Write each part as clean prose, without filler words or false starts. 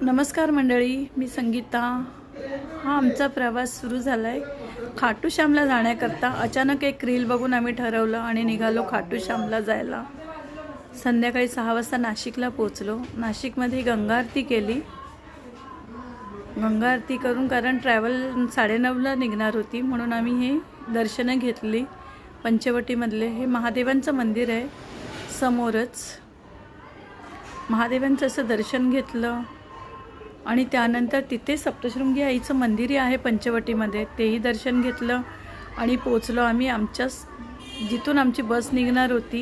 नमस्कार मंडळी, मी संगीता। हा आमचा प्रवास सुरू झाला आहे खाटू श्यामला जाण्याकरता। अचानक एक रील बघून आम्ही ठरवलं आणि निघालो खाटू श्यामला जायला। संध्याकाळी 6 वाजता नाशिकला पोहोचलो। नाशिकमध्ये गंगा आरती केली। गंगा आरती करून कारण ट्रॅव्हल 9:30ला निघणार होती म्हणून आम्ही हे दर्शनं घेतली। पंचवटीमधले हे महादेवांचं मंदिर आहे, समोरच महादेवांचं असं दर्शन घेतलं आणि त्यानंतर तिथे सप्तशृंगी आईचं मंदिरही आहे पंचवटीमध्ये, तेही दर्शन घेतलं आणि पोचलो आम्ही आमच्या जिथून आमची बस निघणार होती।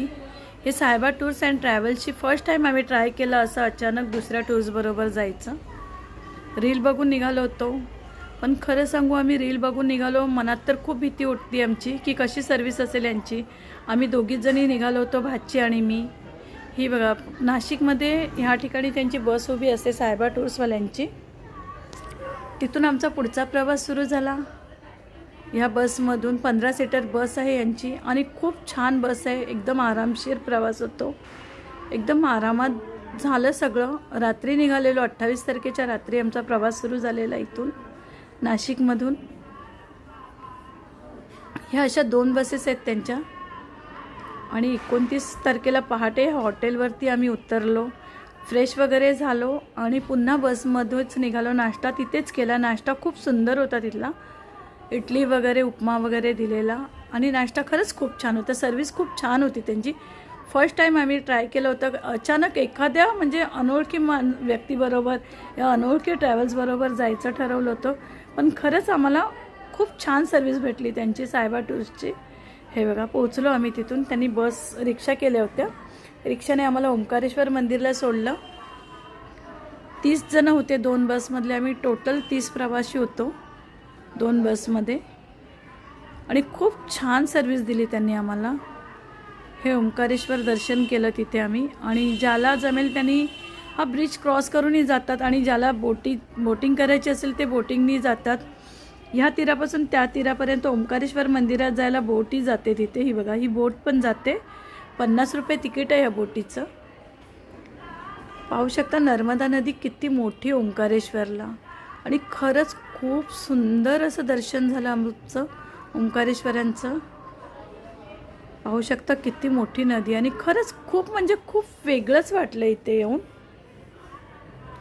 हे सायबा टूर्स अँड ट्रॅव्हल्सची फर्स्ट टाईम आम्ही ट्राय केलं असं अचानक दुसऱ्या टूर्सबरोबर जायचं। रील बघून निघालो होतो, पण खरं सांगू आम्ही रील बघून निघालो, मनात तर खूप भीती वाटते आमची की कशी सर्व्हिस असेल यांची। आम्ही दोघीच जणी निघालो होतो, भाची आणि मी। ही बघा नाशिकमध्ये ह्या ठिकाणी त्यांची बस उभी असते सायबा टूर्सवाल्यांची। तिथून आमचा पुढचा प्रवास सुरू झाला। ह्या बसमधून 15 सीटर बस आहे यांची आणि खूप छान बस आहे, एकदम आरामशीर प्रवास होतो, एकदम आरामात झालं सगळं। रात्री निघालेलो, 28 तारखेच्या रात्री आमचा प्रवास सुरू झालेला इथून नाशिकमधून। ह्या अशा 2 बसेस आहेत त्यांच्या आणि 29 तारखेला पहाटे हॉटेलवरती आम्ही उतरलो, फ्रेश वगैरे झालो आणि पुन्हा बसमधूनच निघालो। नाश्ता तिथेच केला, नाश्ता खूप सुंदर होता तिथला, इडली वगैरे उपमा वगैरे दिलेला आणि नाश्ता खरंच खूप छान होता। सर्व्हिस खूप छान होती त्यांची। फर्स्ट टाईम आम्ही ट्राय केलं होतं। अचानक एखाद्या म्हणजे अनोळखी व्यक्तीबरोबर या अनोळखी ट्रॅव्हल्सबरोबर जायचं ठरवलं होतं, पण खरंच आम्हाला खूप छान सर्व्हिस भेटली त्यांची सायबा टूर्सची। हे बघा पोहोचलो आम्ही तिथून, त्यांनी रिक्षा केल्या होत्या, रिक्षाने आम्हाला ओंकारेश्वर मंदिरला सोडलं। 30 जण होते 2 बसमधले, आम्ही टोटल 30 प्रवासी होतो 2 बसमध्ये आणि खूप छान सर्व्हिस दिली त्यांनी आम्हाला। हे ओंकारेश्वर दर्शन केलं तिथे आम्ही आणि ज्याला जमेल त्यांनी हा ब्रिज क्रॉस करूनही जातात आणि ज्याला बोटिंग करायची असेल ते बोटिंगनी जातात। ह्या तीरापासून त्या तीरापर्यंत ओंकारेश्वर मंदिरात जायला बोटही जाते तिथे। ही बघा ही बोट पण जाते, 50 रुपये तिकीट आहे या बोटीचं। पाहू शकता नर्मदा नदी किती मोठी ओंकारेश्वरला आणि खरंच खूप सुंदर असं दर्शन झालं आमचं ओंकारेश्वरांचं। पाहू शकता किती मोठी नदी आणि खरंच खूप म्हणजे खूप वेगळंच वाटलं इथे येऊन।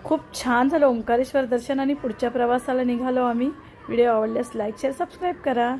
खूप छान झालं ओंकारेश्वर दर्शन आणि पुढच्या प्रवासाला निघालो आम्ही। व्हिडिओ आवडल्यास लाईक शेअर सबस्क्राईब करा।